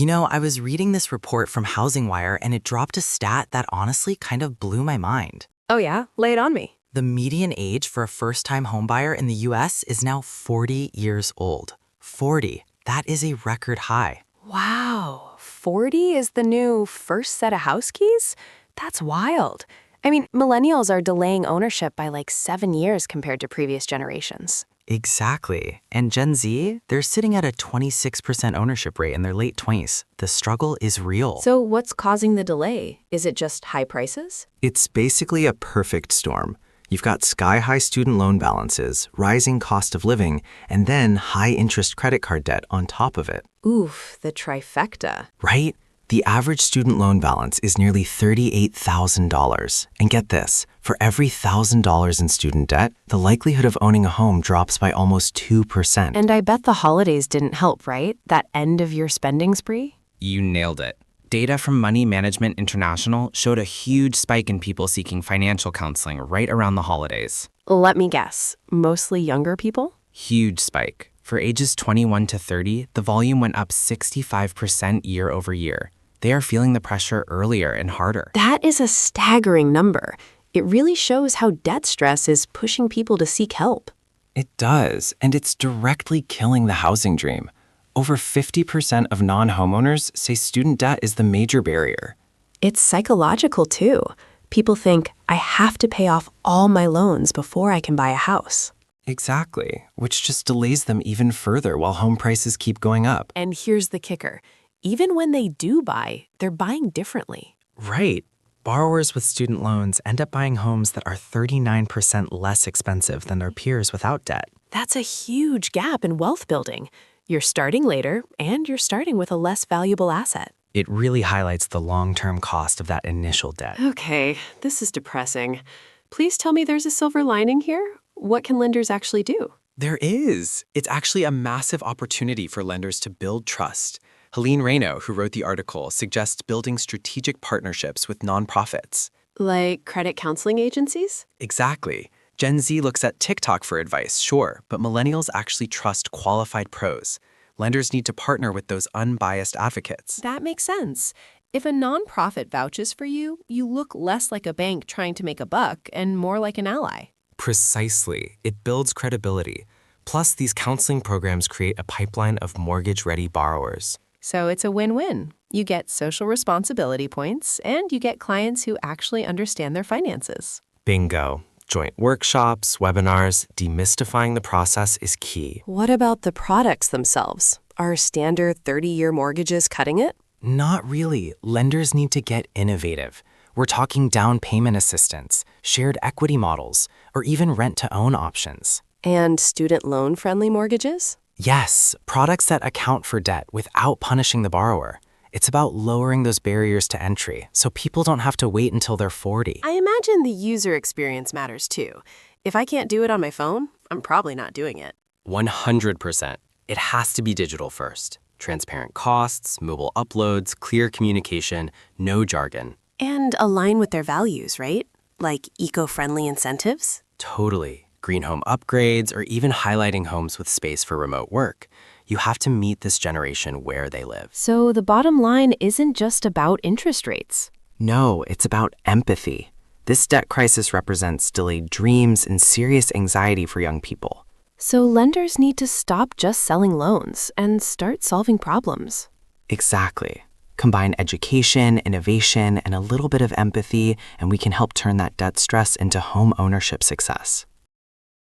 I was reading this report from HousingWire and it dropped a stat that honestly kind of blew my mind. Oh yeah? Lay it on me. The median age for a first-time homebuyer in the US is now 40 years old. 40. That is a record high. Wow, 40 is the new first set of house keys? That's wild. I mean, millennials are delaying ownership by like 7 years compared to previous generations. Exactly. And Gen Z, they're sitting at a 26% ownership rate in their late 20s. The struggle is real. So what's causing the delay? Is it just high prices? It's basically a perfect storm. You've got sky-high student loan balances, rising cost of living, and then high-interest credit card debt on top of it. Oof, the trifecta. Right? The average student loan balance is nearly $38,000. And get this, for every $1,000 in student debt, the likelihood of owning a home drops by almost 2%. And I bet the holidays didn't help, right? That end-of-year spending spree? You nailed it. Data from Money Management International showed a huge spike in people seeking financial counseling right around the holidays. Let me guess, mostly younger people? Huge spike. For ages 21 to 30, the volume went up 65% year over year. They are feeling the pressure earlier and harder. That is a staggering number. It really shows how debt stress is pushing people to seek help. It does, and it's directly killing the housing dream. Over 50% of non-homeowners say student debt is the major barrier. It's psychological too. People think, I have to pay off all my loans before I can buy a house. Exactly, which just delays them even further while home prices keep going up. And here's the kicker. Even when they do buy, they're buying differently. Right. Borrowers with student loans end up buying homes that are 39% less expensive than their peers without debt. That's a huge gap in wealth building. You're starting later, and you're starting with a less valuable asset. It really highlights the long-term cost of that initial debt. Okay, this is depressing. Please tell me there's a silver lining here. What can lenders actually do? There is. It's actually a massive opportunity for lenders to build trust. Helene Reynaud, who wrote the article, suggests building strategic partnerships with nonprofits. Like credit counseling agencies? Exactly. Gen Z looks at TikTok for advice, sure, but millennials actually trust qualified pros. Lenders need to partner with those unbiased advocates. That makes sense. If a nonprofit vouches for you, you look less like a bank trying to make a buck and more like an ally. Precisely. It builds credibility. Plus, these counseling programs create a pipeline of mortgage-ready borrowers. So it's a win-win. You get social responsibility points, and you get clients who actually understand their finances. Bingo. Joint workshops, webinars, demystifying the process is key. What about the products themselves? Are standard 30-year mortgages cutting it? Not really. Lenders need to get innovative. We're talking down payment assistance, shared equity models, or even rent-to-own options. And student loan-friendly mortgages? Yes, products that account for debt without punishing the borrower. It's about lowering those barriers to entry so people don't have to wait until they're 40. I imagine the user experience matters too. If I can't do it on my phone, I'm probably not doing it. 100%. It has to be digital first. Transparent costs, mobile uploads, clear communication, no jargon. And align with their values, right? Like eco-friendly incentives? Totally. Green home upgrades, or even highlighting homes with space for remote work. You have to meet this generation where they live. So the bottom line isn't just about interest rates. No, it's about empathy. This debt crisis represents delayed dreams and serious anxiety for young people. So lenders need to stop just selling loans and start solving problems. Exactly. Combine education, innovation, and a little bit of empathy, and we can help turn that debt stress into home ownership success.